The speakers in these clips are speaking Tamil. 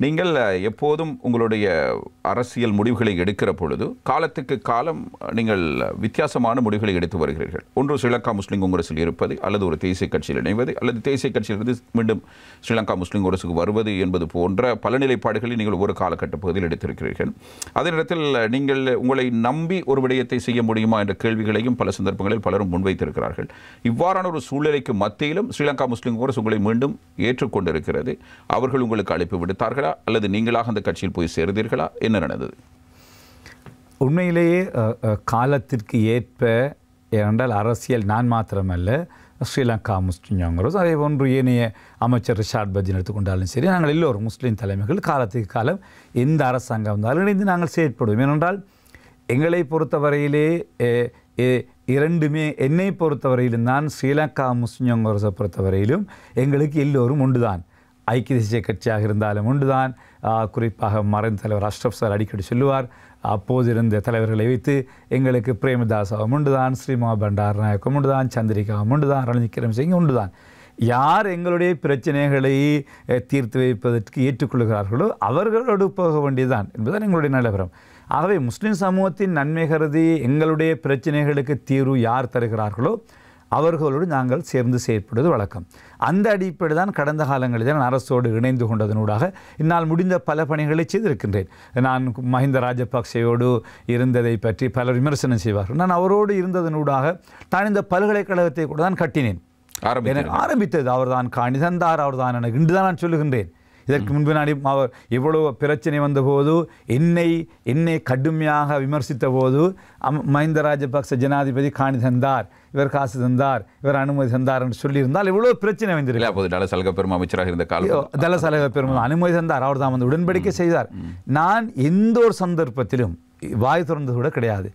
நீங்கள் எப்போதும் உங்களுடைய அரசியல் முடிவுகளை எடுக்கிற பொழுது காலத்துக்கு காலம் நீங்கள் வித்தியாசமான முடிவுகளை எடுத்து வருகிறீர்கள். ஒன்று ஸ்ரீலங்கா முஸ்லீம் காங்கிரஸில் இருப்பது, அல்லது ஒரு தேசிய கட்சியில் இணைவது, அல்லது தேசிய கட்சியிலிருந்து மீண்டும் ஸ்ரீலங்கா முஸ்லீம் காங்கிரஸுக்கு வருவது என்பது போன்ற பல நிலைப்பாடுகளை நீங்கள் ஒரு காலகட்ட பகுதியில் எடுத்திருக்கிறீர்கள். அதே நேரத்தில் நீங்கள் உங்களை நம்பி ஒரு விடயத்தை செய்ய முடியுமா என்ற கேள்விகளையும் பல சந்தர்ப்பங்களில் பலரும் முன்வைத்திருக்கிறார்கள். இவ்வாறான ஒரு சூழ்நிலைக்கு மத்தியிலும் ஸ்ரீலங்கா முஸ்லீம் காங்கிரஸ் உங்களை மீண்டும் ஏற்றுக்கொண்டிருக்கிறது. அவர்கள் உங்களுக்கு அழைப்பு விடுத்தார்களா அல்லது நீங்களாக அந்த கட்சியில் போய் சேர்ந்தீர்களா? என்ன நடந்தது? உண்மையிலேயே காலத்திற்கு ஏற்ப ஏனென்றால் அரசியல் நான் மாத்திரமல்ல, ஸ்ரீலங்கா முஸ்லீம் காங்கிரஸ் அதே போன்று ஏனைய அமைச்சர் ரிஷாட் பஜ்ஜின் எடுத்துக்கொண்டாலும் சரி, நாங்கள் எல்லோரும் முஸ்லீம் தலைமைகள் காலத்துக்கு காலம் எந்த அரசாங்கம் வந்தாலும் இணைந்து நாங்கள் செயற்படுவோம். ஏனென்றால் எங்களை பொறுத்தவரையிலே இரண்டுமே, என்னை பொறுத்தவரையிலும் தான் ஸ்ரீலங்கா முஸ்லீம் காங்கிரஸை பொறுத்தவரையிலும் எங்களுக்கு எல்லோரும் ஒன்றுதான். ஐக்கிய தேசிய கட்சியாக இருந்தாலும் ஒன்றுதான். குறிப்பாக மறைந்த தலைவர் அஷ்ரப் சார் அடிக்கடி சொல்லுவார், அப்போது இருந்த தலைவர்களை வைத்து எங்களுக்கு பிரேமதாசாவும் உண்டுதான், ஸ்ரீமா பண்டாரநாயக்கம் உண்டுதான், சந்திரிகாவும் உண்டுதான், ரணில் விக்ரமசிங்கே உண்டுதான். யார் எங்களுடைய பிரச்சனைகளை தீர்த்து வைப்பதற்கு ஏற்றுக்கொள்கிறார்களோ அவர்களோடு போக வேண்டியதுதான் என்பதுதான் எங்களுடைய நிலவரம். ஆகவே முஸ்லீம் சமூகத்தின் நன்மை கருதி எங்களுடைய பிரச்சனைகளுக்கு தீர்வு யார் தருகிறார்களோ அவர்களோடு நாங்கள் சேர்ந்து செயற்படுவது வழக்கம். அந்த அடிப்படை தான் கடந்த காலங்களில் நான் அரசோடு இணைந்து கொண்டதனூடாக என்னால் முடிந்த பல பணிகளை செய்திருக்கின்றேன். நான் மஹிந்த ராஜபக்சேயோடு இருந்ததை பற்றி பலர் விமர்சனம் செய்வார்கள். நான் அவரோடு இருந்ததனூடாக நான் இந்த பல்கலைக்கழகத்தை கூட தான் கட்டினேன். ஆரம்பித்தது அவர் தான் காணி தந்தார், அவர் தான் எனக்கு இன்று தான் நான் சொல்லுகின்றேன். இதற்கு முன்பு நான் அவர் எவ்வளவு பிரச்சனை வந்தபோது என்னை கடுமையாக விமர்சித்த போது மஹிந்த ராஜபக்ச ஜனாதிபதி காணி தந்தார், இவர் காசு தந்தார், இவர் அனுமதி தந்தார் என்று சொல்லியிருந்தால் எவ்வளவு பிரச்சனை வந்திருக்கு. தலசலக பெருமா அமைச்சராக இருந்த காலம் தலசலக பெருமா அனுமதி தந்தார், அவர் தான் வந்து உடன்படிக்கை செய்தார். நான் எந்த ஒரு சந்தர்ப்பத்திலும் வாய் திறந்தது கூட கிடையாது.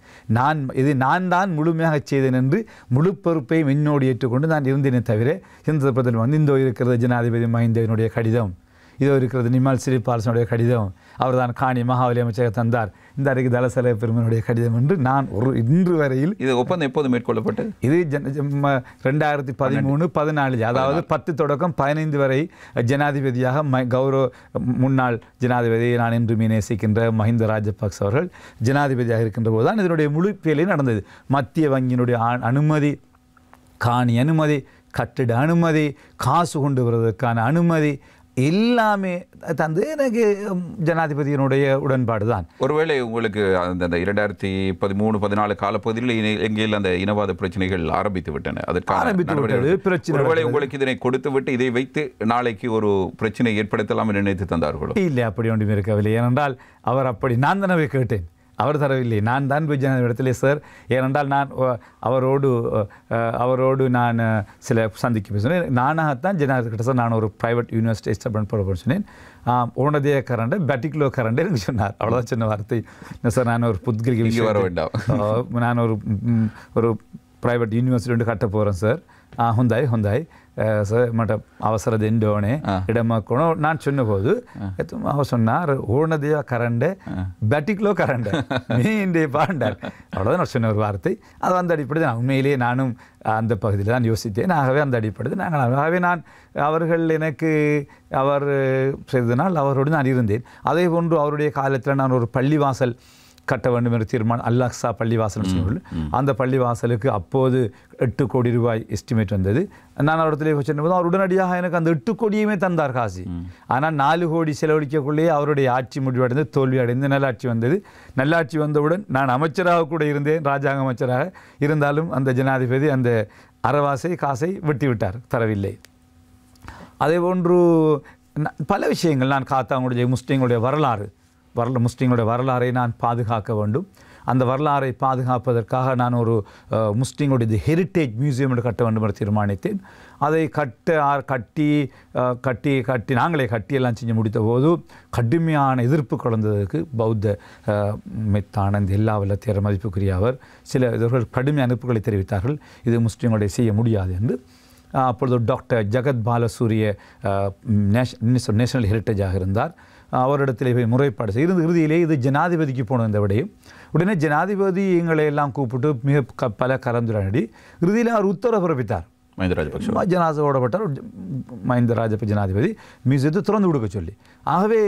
நான் தான் முழுமையாக செய்தேன் என்று முழு பொறுப்பையும் என்னோடு ஏற்றுக்கொண்டு நான் இருந்தேனே தவிர எந்த சந்தர்ப்பத்தில் வந்து இந்தோ இருக்கிறது ஜனாதிபதி மஹிந்தவினுடைய கடிதம், இதோ இருக்கிறது நிமல் சிறிபாலசனுடைய கடிதம், அவர் தான் காணி மகாவலி அமைச்சக தந்தார், இந்த அறைக்கு தலசலக பெருமனுடைய கடிதம் என்று நான் இன்று வரையில் இது ஒப்பந்தம் எப்போது மேற்கொள்ளப்பட்டது? இது 2013-14 அதாவது 10 தொடக்கம் 15 வரை ஜனாதிபதியாக முன்னாள் ஜனாதிபதி நான் இன்று நேசிக்கின்ற மஹிந்த ராஜபக்ச அவர்கள் ஜனாதிபதியாக இருக்கின்ற போது தான் இதனுடைய முழு வேலை நடந்தது. மத்திய வங்கியினுடைய அனுமதி, காணி அனுமதி, கட்டிட அனுமதி, காசு கொண்டு வருவதற்கான அனுமதி எல்லாமே தந்து எனக்கு ஜனாதிபதியினுடைய உடன்பாடு தான். ஒருவேளை உங்களுக்கு அந்த 2013-14 காலப்பகுதியில் எங்கேயில் அந்த இனவாத பிரச்சனைகள் ஆரம்பித்து விட்டன, ஒருவேளை உங்களுக்கு இதனை கொடுத்து விட்டு இதை வைத்து நாளைக்கு ஒரு பிரச்சனை ஏற்படுத்தலாம் என்று நினைத்து தந்தார்களோ? இல்லை, அப்படி ஒன்றும் இருக்கவில்லை. ஏனென்றால் அவர் அப்படி நான் தானே கேட்டேன், அவர் தரவில்லை. நான் தான் போய் ஜனாதிபதியிடத்திலே சார், ஏனென்றால் நான் அவரோடு நான் சில சந்திக்க பேசினேன். நானாகத்தான் ஜனாதிபதி சார் நான் ஒரு ப்ரைவேட் யூனிவர்சிட்டி எஸ்டாப்ளிஷ் பண்ண சொன்னேன். உனதே கரண்ட் பேட்டிக்லோ கரண்ட் எனக்கு சொன்னார். அவ்வளோதான் சின்ன வார்த்தை. சார் நான் ஒரு புத்கிரிக்கு வர வேண்டாம், நான் ஒரு ப்ரைவேட் யூனிவர்சிட்டி ஒன்று கட்ட போகிறேன் சார். හොඳයි சார் මට අවසර දෙන්න ඕනේ ඉඩමක් ඕන நான் சொன்னபோது அவர் சொன்னார் ஓன தேவ கரண்ட பேட்டிக்லோ கரண்ட நீ இண்டே பாண்டார். அவ்வளோதான் நான் சொன்ன ஒரு வார்த்தை. அது அந்த அடிப்படை தான் உண்மையிலேயே நானும் அந்த பகுதியில் தான் யோசித்தேன். ஆகவே அந்த அடிப்படை ஆகவே நான் அவர்கள் எனக்கு அவர் செய்தனால் அவரோடு நான் இருந்தேன். அதே போன்று அவருடைய காலத்தில் நான் ஒரு பள்ளிவாசல் கட்ட வேண்டும் என்ற தீர்மானம், அல்-அக்ஸா பள்ளிவாசல் சொன்னது. அந்த பள்ளிவாசலுக்கு அப்போது 8 கோடி ரூபாய் எஸ்டிமேட் வந்தது. நான் அவரிடத்திலே சொன்னபோது அவர் உடனடியாக எனக்கு அந்த 8 கோடியுமே தந்தார் காசு. ஆனால் 4 கோடி செலவழிக்கக்குள்ளேயே அவருடைய ஆட்சி முடிவடைந்து தோல்வி அடைந்து நல்லாட்சி வந்தது. நல்லாட்சி வந்தவுடன் நான் அமைச்சராக கூட இருந்தேன், ராஜாங்க அமைச்சராக இருந்தாலும் அந்த ஜனாதிபதி அந்த அறவாசை காசை வெட்டிவிட்டார், தரவில்லை. அதே போன்று பல விஷயங்கள் நான் காத்தாங்களுடைய முஸ்லீம்களுடைய முஸ்லீம்களுடைய வரலாறை நான் பாதுகாக்க வேண்டும். அந்த வரலாறை பாதுகாப்பதற்காக நான் ஒரு முஸ்லீம்களுடைய ஹெரிட்டேஜ் மியூசியம் என்று கட்ட வேண்டும் என்று தீர்மானித்தேன். அதை கட்டி நாங்களே கட்டியெல்லாம் செஞ்சு முடித்த போது கடுமையான எதிர்ப்பு கலந்ததற்கு பௌத்த மெத்தானந்த் எல்லா வல்லத்தையர் மதிப்புக்குரிய அவர் சில இவர்கள் கடுமையான எதிர்ப்புகளை தெரிவித்தார்கள். இது முஸ்லீம்களுடைய செய்ய முடியாது என்று. அப்பொழுது டாக்டர் ஜகத் பாலசூரிய நேஷனல் ஹெரிட்டேஜாக இருந்தார். அவரிடத்தில் போய் முறைப்பாடு செய்து இறுதியிலே இது ஜனாதிபதிக்கு போன இந்த விடையும் உடனே ஜனாதிபதி எங்களை எல்லாம் கூப்பிட்டு பல கலந்துரையாடி இறுதியில் அவர் உத்தரவு பிறப்பித்தார். மஹிந்த ராஜபக்ஷ ஜனாசா ஓடப்பட்டார். மஹிந்த ராஜபக்ஷ ஜனாதிபதி மியூசியத்தை திறந்து கொடுக்க சொல்லி. ஆகவே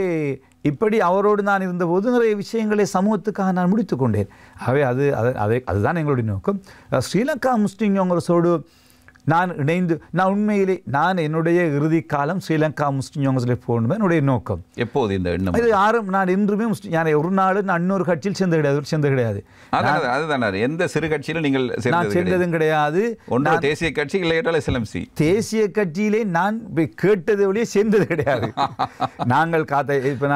இப்படி அவரோடு நான் இருந்தபோது நிறைய விஷயங்களை சமூகத்துக்காக நான் முடித்து கொண்டேன். ஆகவே அதுதான் எங்களுடைய நோக்கம். ஸ்ரீலங்கா முஸ்லிம் காங்கிரஸோடு நான் இணைந்து நான் உண்மையிலே என்னுடைய இறுதி காலம் ஸ்ரீலங்கா முஸ்லிம் காங்கிரஸில் போகணும் என்னுடைய நோக்கம். எப்போது இந்த எண்ணம்? இது நான் இன்றுமே நான் ஒரு நாள் நான் இன்னொரு கட்சியில் சேர்ந்து கிடையாது. அதுதான் எந்த சிறு கட்சியிலும் நீங்கள் சேர்ந்ததும் கிடையாது. ஒன்று தேசிய கட்சி இல்லையென்றால் SLMC. தேசிய கட்சியிலே நான் கேட்டது வழியே சேர்ந்தது கிடையாது. நாங்கள் இப்போ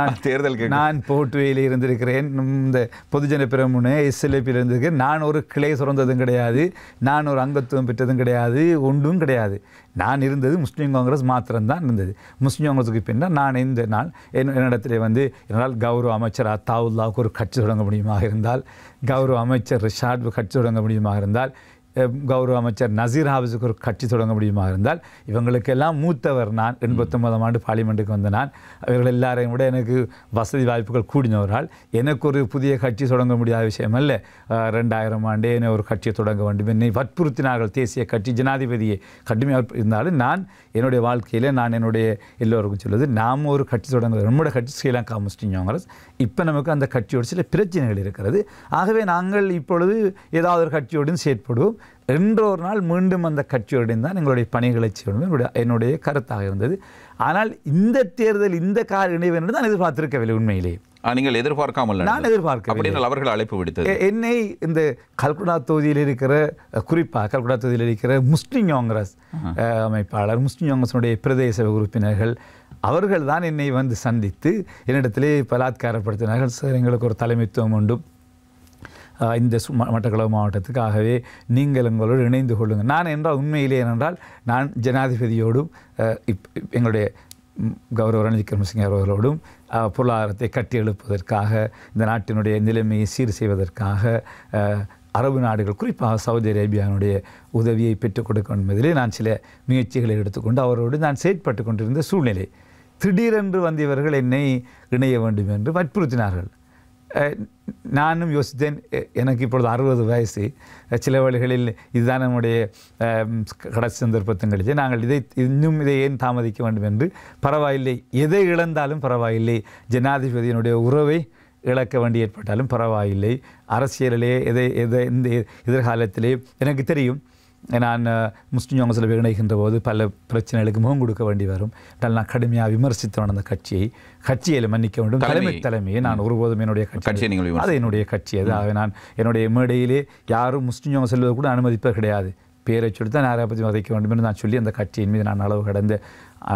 நான் போட்டுவையில் இருந்திருக்கிறேன், இந்த பொதுஜன பிரமுனை SLP இருந்திருக்கிறேன். நான் ஒரு கிளை சுரந்ததும் கிடையாது, நான் ஒரு அங்கத்துவம் பெற்றதும் கிடையாது, ஒன்றும் கிடையாது. நான் இருந்தது முஸ்லீம் காங்கிரஸ் மாத்திரம்தான் இருந்தது. முஸ்லீம் காங்கிரஸுக்கு பின்னால் நான் இந்த நாள் என்னிடத்திலே என்னால் கௌரவ அமைச்சர் அத்தாவுல்லாவுக்கு ஒரு கட்சி தொடங்க முடியுமாக இருந்தால், கௌரவ அமைச்சர் ரிஷாட் கட்சி தொடங்க முடியுமாக இருந்தால், கௌரவ அமைச்சர் நசீர் ஹாபிஸுக்கு ஒரு கட்சி தொடங்க முடியுமாக இருந்தால், இவங்களுக்கெல்லாம் மூத்தவர் நான். 89ஆம் ஆண்டு பார்லிமெண்ட்டுக்கு வந்த நான். இவர்கள் எல்லாரையும் விட எனக்கு வசதி வாய்ப்புகள் கூடினவரால் எனக்கு ஒரு புதிய கட்சி தொடங்க முடியாத விஷயம் அல்ல. 2000 ஆண்டே என்னை ஒரு கட்சியை தொடங்க வேண்டும் என்னை வற்புறுத்தினார்கள். தேசிய கட்சி ஜனாதிபதியை கடுமையாக இருந்தாலும் நான் என்னுடைய வாழ்க்கையில் நான் என்னுடைய எல்லோருக்கும் சொல்வது, நாம் ஒரு கட்சி தொடங்குறது. நம்முடைய கட்சி ஸ்ரீலங்கா முஸ்லிம் காங்கிரஸ். இப்போ நமக்கு அந்த கட்சியோடு சில பிரச்சனைகள் இருக்கிறது. ஆகவே நாங்கள் இப்பொழுது ஏதாவது ஒரு கட்சியோடு செயற்படுவோம். ஒரு நாள் மீண்டும் அந்த கட்சியோடு தான் எங்களுடைய பணிகளை செய்யணும் என்னுடைய கருத்தாக இருந்தது. ஆனால் இந்த தேர்தல் இந்த கால இணைவு என்று நான் எதிர்பார்த்திருக்கவில்லை. உண்மையிலே நீங்கள் எதிர்பார்க்காமல் நான் எதிர்பார்க்க அவர்கள் அழைப்பு விடுத்தது என்னை இந்த கல்குடா தொகுதியில் இருக்கிற, குறிப்பாக கல்குடா தொகுதியில் இருக்கிற முஸ்லிம் காங்கிரஸ் அமைப்பாளர், முஸ்லிம் காங்கிரஸுடைய பிரதேச உறுப்பினர்கள் அவர்கள் தான் என்னை சந்தித்து என்னிடத்திலே பலாத்காரப்படுத்தினார்கள். சார், எங்களுக்கு ஒரு தலைமைத்துவம் உண்டு இந்த மட்டக்களப்பு மாவட்டத்துக்காகவே நீங்கள் எங்களோடு இணைந்து கொள்ளுங்கள். நான் என்றால் உண்மையிலே ஏனென்றால் நான் ஜனாதிபதியோடும் எங்களுடைய கௌரவ ரணில் விக்ரமசிங்கே அவர்களோடும் பொருளாதாரத்தை கட்டி எழுப்புவதற்காக, இந்த நாட்டினுடைய நிலைமையை சீர் செய்வதற்காக அரபு நாடுகள், குறிப்பாக சவுதி அரேபியாவுடைய உதவியை பெற்றுக் கொடுக்க என்பதிலே நான் சில முயற்சிகளை எடுத்துக்கொண்டு அவரோடு நான் செயற்பட்டு கொண்டிருந்த சூழ்நிலை. திடீரென்று வந்தவர்கள் என்னை இணைய வேண்டும் என்று வற்புறுத்தினார்கள். நானும் யோசித்தேன், எனக்கு இப்பொழுது 60 வயசு. சில வழிகளில் இதுதான் நம்முடைய கடைசி சந்தர்ப்பத்தின் கழித்து நாங்கள் இதை ஏன் தாமதிக்க வேண்டும் என்று, பரவாயில்லை எதை இழந்தாலும் பரவாயில்லை, ஜனாதிபதியினுடைய உறவை இழக்க வேண்டி ஏற்பட்டாலும் பரவாயில்லை, அரசியலிலே இந்த எதிர்காலத்திலே எனக்கு தெரியும் நான் முஸ்லிம் காங்கிரஸில் இணைகின்ற போது பல பிரச்சனைகளுக்கு முகம் கொடுக்க வேண்டி வரும். நான் கடுமையாக விமர்சித்தவன் அந்த கட்சியில் மன்னிக்க வேண்டும். தலைமையை நான் ஒருபோதும் என்னுடைய கட்சி அது என்னுடைய கட்சி. அது நான் என்னுடைய மேடையிலே யாரும் முஸ்லிம் காங்கிரஸ் செல்வது கூட அனுமதிப்பது கிடையாது. பேரை சொல்லி தான் யாரை பற்றி வதைக்க வேண்டும் என்று நான் சொல்லி அந்த கட்சியின் மீது நான் அளவு கடந்து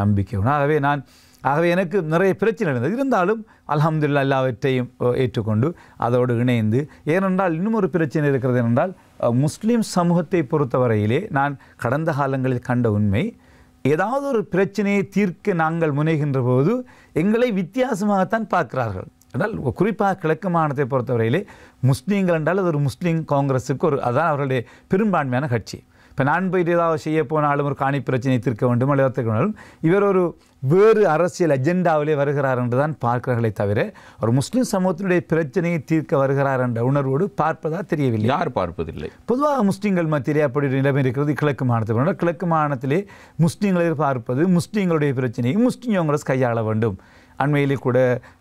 நம்பிக்கை. ஆகவே எனக்கு நிறைய பிரச்சனை இருந்தது. இருந்தாலும் அல்ஹம்துலில்லாஹ் எல்லாவற்றையும் ஏற்றுக்கொண்டு அதோடு இணைந்து, ஏனென்றால் இன்னும் ஒரு பிரச்சனை இருக்கிறது. என்றால் முஸ்லீம் சமூகத்தை பொறுத்தவரையிலே நான் கடந்த காலங்களில் கண்ட உண்மை, ஏதாவது ஒரு பிரச்சனையை தீர்க்க நாங்கள் முனைகின்ற போது எங்களை வித்தியாசமாகத்தான் பார்க்கிறார்கள். ஆனால் குறிப்பாக கிழக்கு மாகாணத்தை பொறுத்தவரையிலே முஸ்லீம்கள் என்றால் அது ஒரு முஸ்லீம் காங்கிரஸுக்கு அதான் அவர்களுடைய பெரும்பான்மையான கட்சி. இப்போ நான் போயிட்டு ஏதாவது செய்ய போனாலும் ஒரு காணி பிரச்சனையை தீர்க்க வேண்டும் அல்லது இவர் ஒரு வேறு அரசியல் அஜெண்டாவிலே வருகிறார் என்று தான் பார்க்கிறார்களே தவிர ஒரு முஸ்லீம் சமூகத்தினுடைய பிரச்சனையை தீர்க்க வருகிறார் என்ற உணர்வோடு பார்ப்பதா தெரியவில்லை. யார் பார்ப்பதில்லை? பொதுவாக முஸ்லீம்கள் மத்தியிலே அப்படி ஒரு நிலைமை இருக்கிறது. கிழக்கு மாகாணத்தில் கிழக்கு மாகாணத்திலே முஸ்லீம்களை பார்ப்பது, முஸ்லீம்களுடைய பிரச்சனையை முஸ்லீம் காங்கிரஸ் கையாள வேண்டும். அண்மையிலே கூட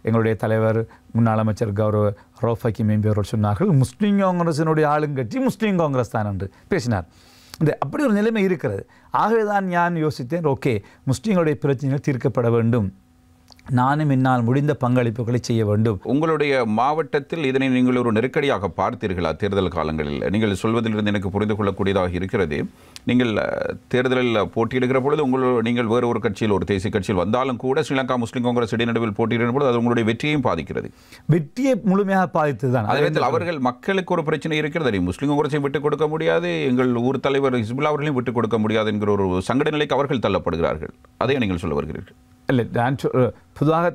எங்களுடைய தலைவர் முன்னாள் அமைச்சர் கௌரவ ரவுஃப் ஹக்கீம் என்பவர்கள் சொன்னார்கள், முஸ்லீம் காங்கிரஸினுடைய ஆளுங்கட்சி முஸ்லீம் காங்கிரஸ் தான் என்று பேசினார். அப்படி ஒரு நிலைமை இருக்கிறது. ஆகவே தான் நான் யோசித்தேன், ஓகே, முஸ்லீம்களுடைய பிரச்சனைகள் தீர்க்கப்பட வேண்டும், நானும் என்னால் முடிந்த பங்களிப்புகளை செய்ய வேண்டும். உங்களுடைய மாவட்டத்தில் இதனை நீங்கள் ஒரு நெருக்கடியாக பார்த்தீர்களா? தேர்தல் காலங்களில் நீங்கள் சொல்வதிலிருந்து எனக்கு புரிந்து கொள்ளக்கூடியதாக இருக்கிறது. நீங்கள் தேர்தலில் போட்டியிடுகிற பொழுது நீங்கள் வேறு ஒரு கட்சியில், ஒரு தேசிய கட்சியில் வந்தாலும் கூட ஸ்ரீலங்கா முஸ்லீம் காங்கிரஸ் இடைநடுவில் போட்டியிடுகிற பொழுது அது உங்களுடைய வெற்றியையும் பாதிக்கிறது. வெற்றியை முழுமையாக பாதித்தது தான். அதே நேரத்தில் அவர்கள் மக்களுக்கு ஒரு பிரச்சனை இருக்கிறது, முஸ்லீம் காங்கிரஸையும் விட்டுக் கொடுக்க முடியாது, எங்கள் ஊர் தலைவர் ஹிஸ்புல்லா அவர்களையும் விட்டுக் கொடுக்க முடியாது என்கிற ஒரு சங்கட நிலைக்கு அவர்கள் தள்ளப்படுகிறார்கள். அதை நீங்கள் சொல்ல வருகிறீர்கள். இல்லை, நான் பொதுவாக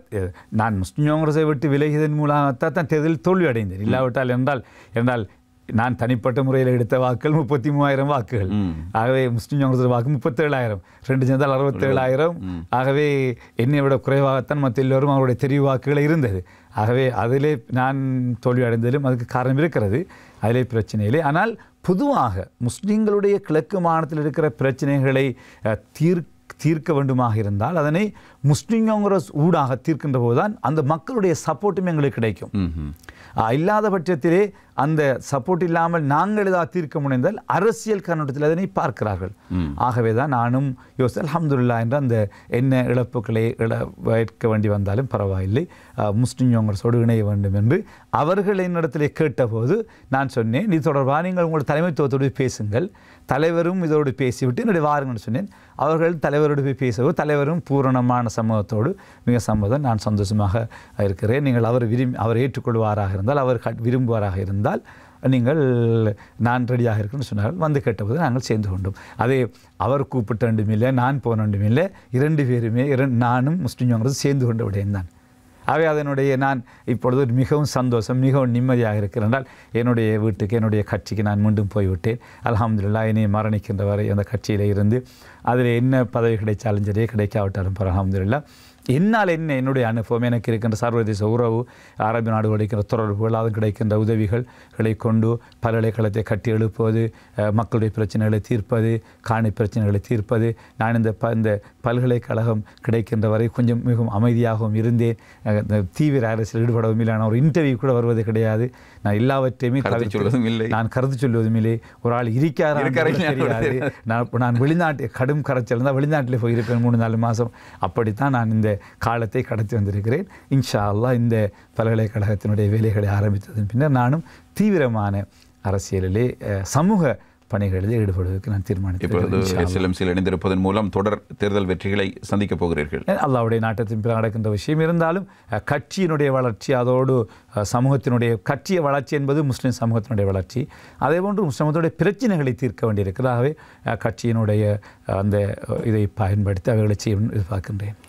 நான் முஸ்லீம் காங்கிரஸை விட்டு விலகியதன் மூலமாகத்தான் தான் தேர்தலில் தோல்வி அடைந்தேன். இல்லாவிட்டால் என்றால் நான் தனிப்பட்ட முறையில் எடுத்த வாக்குகள் 33,000 வாக்குகள். ஆகவே முஸ்லீம் காங்கிரஸ் வாக்கு 37,000, 2 சேர்ந்தால் 67,000. ஆகவே என்னை விட குறைவாகத்தான் மற்ற எல்லோரும் அவருடைய தெரிவு வாக்குகள் இருந்தது. ஆகவே அதிலே நான் தோல்வி அடைந்ததிலும் அதுக்கு காரணம் இருக்கிறது, அதிலே பிரச்சனை இல்லை. ஆனால் பொதுவாக முஸ்லீம்களுடைய கிழக்கு மாநிலத்தில் இருக்கிற பிரச்சனைகளை தீர்க்க வேண்டுமாக இருந்தால் அதனை முஸ்லீம் காங்கிரஸ் ஊடாக தீர்க்கின்ற போதுதான் அந்த மக்களுடைய சப்போர்ட்டும் எங்களுக்கு கிடைக்கும். இல்லாத பட்சத்திலே அந்த சப்போர்ட் இல்லாமல் நாங்கள் ஏதாவது தீர்க்க முனைந்தால் அரசியல் கண்ணோட்டத்தில் அதனை பார்க்கிறார்கள். ஆகவே தான் நானும் அல்ஹம்துலில்லாஹ் என்ற அந்த என்ன இழப்புகளை ஏற்க வேண்டி வந்தாலும் பரவாயில்லை, முஸ்லீம் காங்கிரஸோடு இணைய வேண்டும் என்று அவர்கள் என்னிடத்திலே கேட்டபோது நான் சொன்னேன், இது தொடர்பாக நீங்கள் உங்கள் தலைமைத்துவத்தோடு பேசுங்கள், தலைவரும் இதோடு பேசிவிட்டு என்னுடைய வாருங்கன்னு சொன்னேன். அவர்கள் தலைவரோடு போய் பேசவோ தலைவரும் பூரணமான சமூகத்தோடு மிக சம்மதம், நான் சந்தோஷமாக இருக்கிறேன், நீங்கள் அவர் ஏற்றுக்கொள்வாராக இருந்தால், அவர் விரும்புவாராக இருந்தால் நீங்கள் நான் ரெடியாக இருக்குன்னு சொன்னார்கள். வந்து கேட்டபோது நாங்கள் சேர்ந்து கொண்டோம். அதே அவர் கூப்பிட்ட வேண்டும் இல்லை, நான் போன வேண்டும் இல்லை, இரண்டு பேருமே நானும் முஸ்லீம் காங்கிரஸ் சேர்ந்து கொண்ட விடயம்தான். ஆகவே அதனுடைய நான் இப்பொழுது மிகவும் சந்தோஷம், மிகவும் நிம்மதியாக இருக்கிறேன் என்றால் என்னுடைய வீட்டுக்கு என்னுடைய கட்சிக்கு நான் மீண்டும் போய்விட்டேன். அல்ஹம்துலில்லாஹ் என்னை மரணிக்கின்ற வரை அந்த கட்சியில் இருந்து அதில் என்ன பதவி கிடைச்சாலும் சரி கிடைக்காவிட்டாலும் அல்ஹம்துலில்லாஹ் என்னால் என்னுடைய அனுபவம், எனக்கு இருக்கின்ற சர்வதேச உறவு, அரபு நாடுகள் கிடைக்கின்ற தொடர்புகள், அது கிடைக்கின்ற உதவிகளை கொண்டு பல்கலைக்கழகத்தை கட்டி எழுப்புவது, மக்களுடைய பிரச்சனைகளை தீர்ப்பது, காணி பிரச்சனைகளை தீர்ப்பது. நான் இந்த பல்கலைக்கழகம் கிடைக்கின்ற வரை கொஞ்சம் மிகவும் அமைதியாகவும் இருந்தேன். தீவிர அரசியல் ஈடுபடவும் இல்லை, நான் ஒரு இன்டர்வியூ கூட வருவது கிடையாது. நான் எல்லாவற்றையுமே நான் கருத்து சொல்வதும் இல்லை. ஒரு ஆள் தெரியாது. நான் வெளிநாட்டு கடும் கரைச்சல் இருந்தால் வெளிநாட்டில் போயிருப்பேன் 3-4 மாதம். அப்படித்தான் நான் இந்த காலத்தை கடத்தி வந்திருக்கிறேன். இன்ஷா அல்லாஹ் இந்த பல்கலைக்கழகத்தினுடைய வேலைகளை ஆரம்பித்ததன் பின்னர் நானும் தீவிரமான அரசியலிலே சமூக பணிகளில் ஈடுபடுவதற்கு நான் தீர்மானித்தேன். இணைந்திருப்பதன் மூலம் தொடர் தேர்தல் வெற்றிகளை சந்திக்கப் போகிறீர்கள். அல்லாஹ்வுடைய நாட்டத்தின் பிற நடக்கின்ற விஷயம் இருந்தாலும் கட்சியினுடைய வளர்ச்சி, அதோடு சமூகத்தினுடைய கட்சிய வளர்ச்சி என்பது முஸ்லீம் சமூகத்தினுடைய வளர்ச்சி. அதேபோன்று சமூகத்துடைய பிரச்சனைகளை தீர்க்க வேண்டியிருக்கிறதாகவே கட்சியினுடைய அந்த இதை பயன்படுத்தி அவைகளை செய்ய எதிர்பார்க்கின்றேன்.